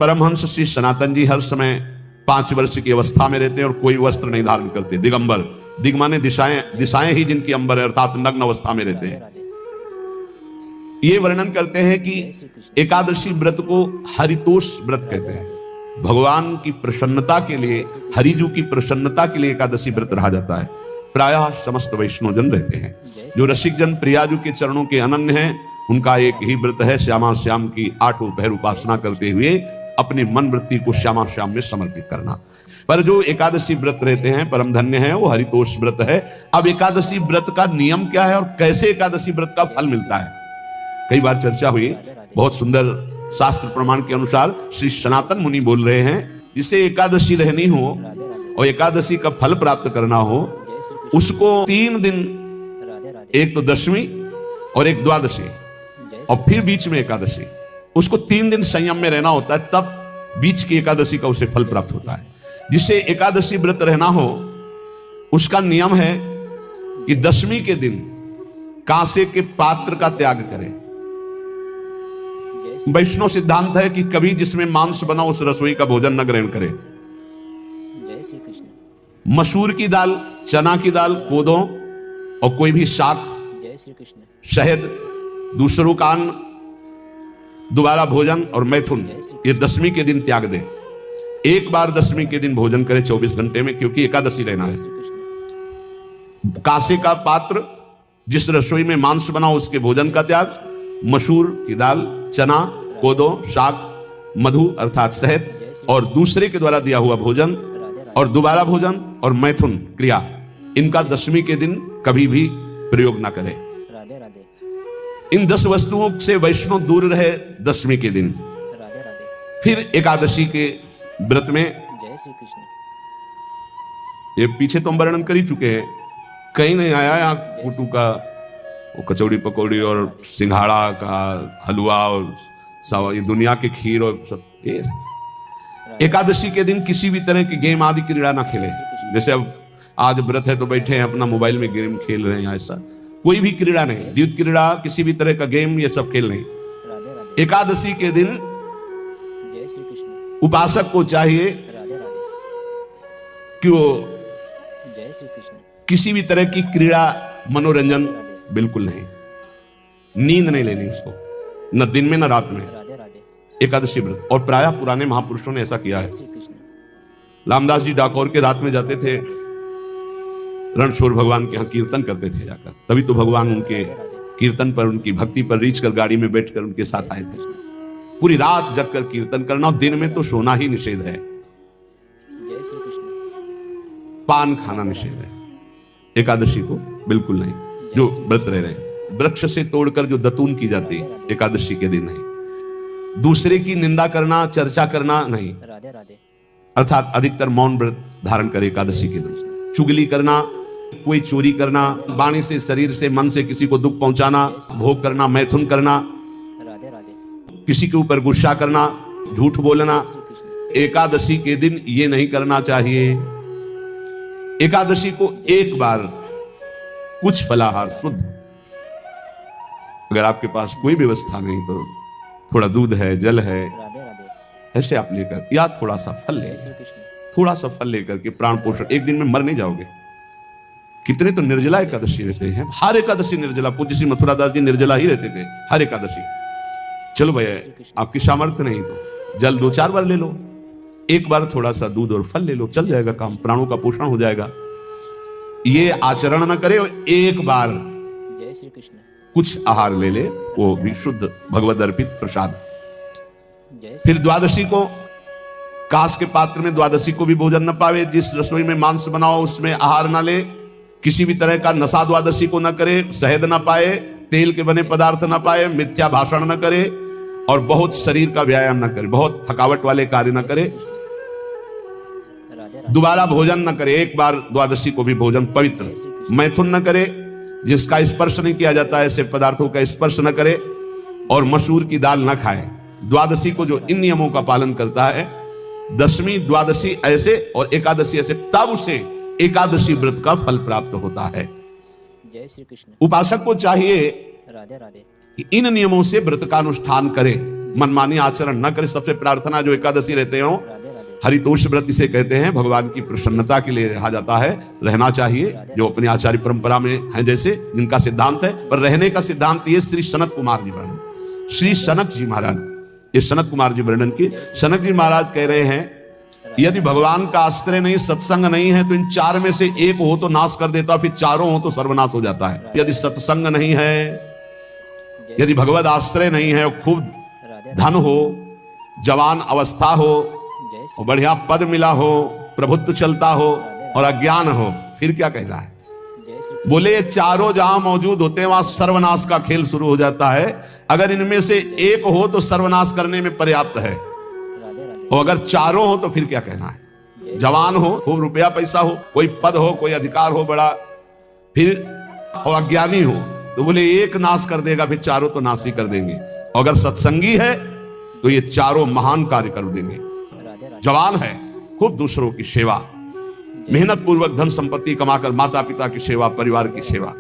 परमहंस श्री सनातन जी हर समय 5 वर्ष की अवस्था में रहते हैं और कोई वस्त्र नहीं धारण करते। दिगंबर, दिग माने दिशाएं ही जिनकी अंबर है, अर्थात नग्न अवस्था में रहते हैं। ये वर्णन करते हैं कि एकादशी व्रत को हरितोष व्रत कहते हैं। भगवान की प्रसन्नता के लिए, हरिजू की प्रसन्नता के लिए एकादशी व्रत रहा जाता है। प्रायः समस्त वैष्णव जन रहते हैं। जो रसिक जन प्रियाजू के चरणों के अनन्य हैं, उनका एक ही व्रत है, श्यामा श्याम की 8 पहर उपासना करते हुए अपनी मन वृत्ति को श्यामा श्याम में समर्पित करना। पर जो एकादशी व्रत रहते हैं परम धन्य है, वो हरितोष व्रत है। अब एकादशी व्रत का नियम क्या है और कैसे एकादशी व्रत का फल मिलता है, कई बार चर्चा हुई। बहुत सुंदर शास्त्र प्रमाण के अनुसार श्री सनातन मुनि बोल रहे हैं, जिसे एकादशी रहनी हो और एकादशी का फल प्राप्त करना हो, उसको 3 दिन, एक तो दशमी और एक द्वादशी और फिर बीच में एकादशी, उसको 3 दिन संयम में रहना होता है, तब बीच की एकादशी का उसे फल प्राप्त होता है। जिसे एकादशी व्रत रहना हो उसका नियम है कि दशमी के दिन कांसे के पात्र का त्याग करें। वैष्णव सिद्धांत है कि कभी जिसमें मांस बना उस रसोई का भोजन न ग्रहण करें। मसूर की दाल, चना की दाल, कोदों और कोई भी शाक, शहद, दूसरों का अन्न, दोबारा भोजन और मैथुन, ये दशमी के दिन त्याग दें। एक बार दशमी के दिन भोजन करें 24 घंटे में, क्योंकि एकादशी रहना है। कांसे का पात्र, जिस रसोई में मांस बना उसके भोजन का त्याग, मसूर की दाल, चना, कोदो, शाक, मधु अर्थात शहद और दूसरे के द्वारा दिया हुआ भोजन और दोबारा भोजन और मैथुन क्रिया, इनका दशमी के दिन कभी भी प्रयोग ना करें। इन 10 वस्तुओं से वैष्णव दूर रहे दशमी के दिन। फिर एकादशी के व्रत में, ये पीछे तो हम वर्णन कर ही चुके हैं, कहीं नहीं आया यहाँ कुटू का वो कचौड़ी पकौड़ी और सिंघाड़ा का हलवा और ये दुनिया के खीर और सब। ये एकादशी के दिन किसी भी तरह की गेम आदि क्रीड़ा ना खेलें। जैसे अब आज व्रत है तो बैठे हैं अपना मोबाइल में गेम खेल रहे हैं, ऐसा कोई भी क्रीड़ा नहीं, द्यूत क्रीड़ा, किसी भी तरह का गेम, ये सब खेल नहीं। एकादशी के दिन उपासक को चाहिए कि वो किसी भी तरह की क्रीड़ा, मनोरंजन बिल्कुल नहीं, नींद नहीं लेनी उसको, न दिन में न रात में। एकादशी व्रत, और प्रायः पुराने महापुरुषों ने ऐसा किया है। रामदास जी डाकोर के रात में जाते थे, रणछोड़ भगवान के यहाँ कीर्तन करते थे जाकर, तभी तो भगवान उनके कीर्तन पर, उनकी भक्ति पर रीछ कर गाड़ी में बैठकर उनके साथ आए थे। पूरी रात जगकर कीर्तन करना, और दिन में तो सोना ही निषेध है, पान खाना निषेध है। एकादशी को बिल्कुल नहीं। जो व्रत रह रहे हैं, वृक्ष से तोड़कर जो दतून की जाती है एकादशी के दिन नहीं। दूसरे की निंदा करना, चर्चा करना नहीं, अर्थात अधिकतर मौन व्रत धारण करे एकादशी के दिन। चुगली करना, कोई चोरी करना, वाणी से, शरीर से, मन से किसी को दुख पहुंचाना, भोग करना, मैथुन करना, किसी के ऊपर गुस्सा करना, झूठ बोलना, एकादशी के दिन ये नहीं करना चाहिए। एकादशी को एक बार कुछ फलाहार शुद्ध, अगर आपके पास कोई व्यवस्था नहीं तो थोड़ा दूध है, जल है, ऐसे आप लेकर, या थोड़ा सा फल लेकर, थोड़ा सा फल लेकर के प्राण पोषण, एक दिन में मर नहीं जाओगे। कितने तो निर्जला एकादशी रहते हैं, हर एकादशी निर्जला। पूज्य श्री मथुरादास जी निर्जला ही रहते थे हर एकादशी। चलो भैया, आपकी सामर्थ्य नहीं तो जल 2-4 बार ले लो, एक बार थोड़ा सा दूध और फल ले लो, चल जाएगा काम, प्राणों का पोषण हो जाएगा। ये आचरण न करे, एक बार कुछ आहार ले ले, वो भी शुद्ध भगवद अर्पित प्रसाद। फिर द्वादशी को, कांस के पात्र में द्वादशी को भी भोजन न पावे। जिस रसोई में मांस बनाओ उसमें आहार न ले, किसी भी तरह का नशा द्वादशी को न करे, शहद न पाए, तेल के बने पदार्थ न पाए, मिथ्या भाषण न करे और बहुत शरीर का व्यायाम न करे, बहुत थकावट वाले कार्य न करे, दोबारा भोजन न करे, एक बार द्वादशी को भी भोजन पवित्र। मैथुन न करे, जिसका स्पर्श नहीं किया जाता ऐसे पदार्थों का स्पर्श न करे, और मसूर की दाल न खाए। द्वादशी को जो इन नियमों का पालन करता है, दशमी द्वादशी ऐसे और एकादशी ऐसे, तब उसे एकादशी व्रत का फल प्राप्त होता है। जय श्री कृष्ण। उपासक को चाहिए राधे राधे। कि इन नियमों से व्रत का अनुष्ठान करे। मनमानी आचरण न करे। सबसे प्रार्थना जो एकादशी रहते हो, हरितोष व्रत इसे कहते हैं, भगवान की प्रसन्नता के लिए रहा जाता है, रहना चाहिए, जो अपनी आचार्य परंपरा में है जैसे जिनका सिद्धांत है। पर रहने का सिद्धांत ये श्री सनत कुमार जी वर्णन, श्री सनक जी महाराज, ये सनत कुमार जी वर्णन की। सनक जी महाराज कह रहे हैं यदि भगवान का आश्रय नहीं, सत्संग नहीं है, तो इन चार में से एक हो तो नाश कर देता, फिर चारों हो तो सर्वनाश हो जाता है। यदि सत्संग नहीं है, यदि भगवत आश्रय नहीं है, खूब धन हो, जवान अवस्था हो, बढ़िया पद मिला हो, प्रभुत्व चलता हो और अज्ञान हो, फिर क्या कहना है? बोले ये चारों जहां मौजूद होते हैं वहां सर्वनाश का खेल शुरू हो जाता है। अगर इनमें से एक हो तो सर्वनाश करने में पर्याप्त है, और अगर चारों हो तो फिर क्या कहना है? जवान हो, खूब रुपया पैसा हो, कोई पद हो, कोई अधिकार हो बड़ा, फिर और अज्ञानी हो, तो बोले एक नाश कर देगा, फिर चारों तो नाश ही कर देंगे। और अगर सत्संगी है तो ये चारों महान कार्य कर देंगे। जवान है, खूब दूसरों की सेवा, मेहनत पूर्वक धन संपत्ति कमाकर माता पिता की सेवा, परिवार की सेवा,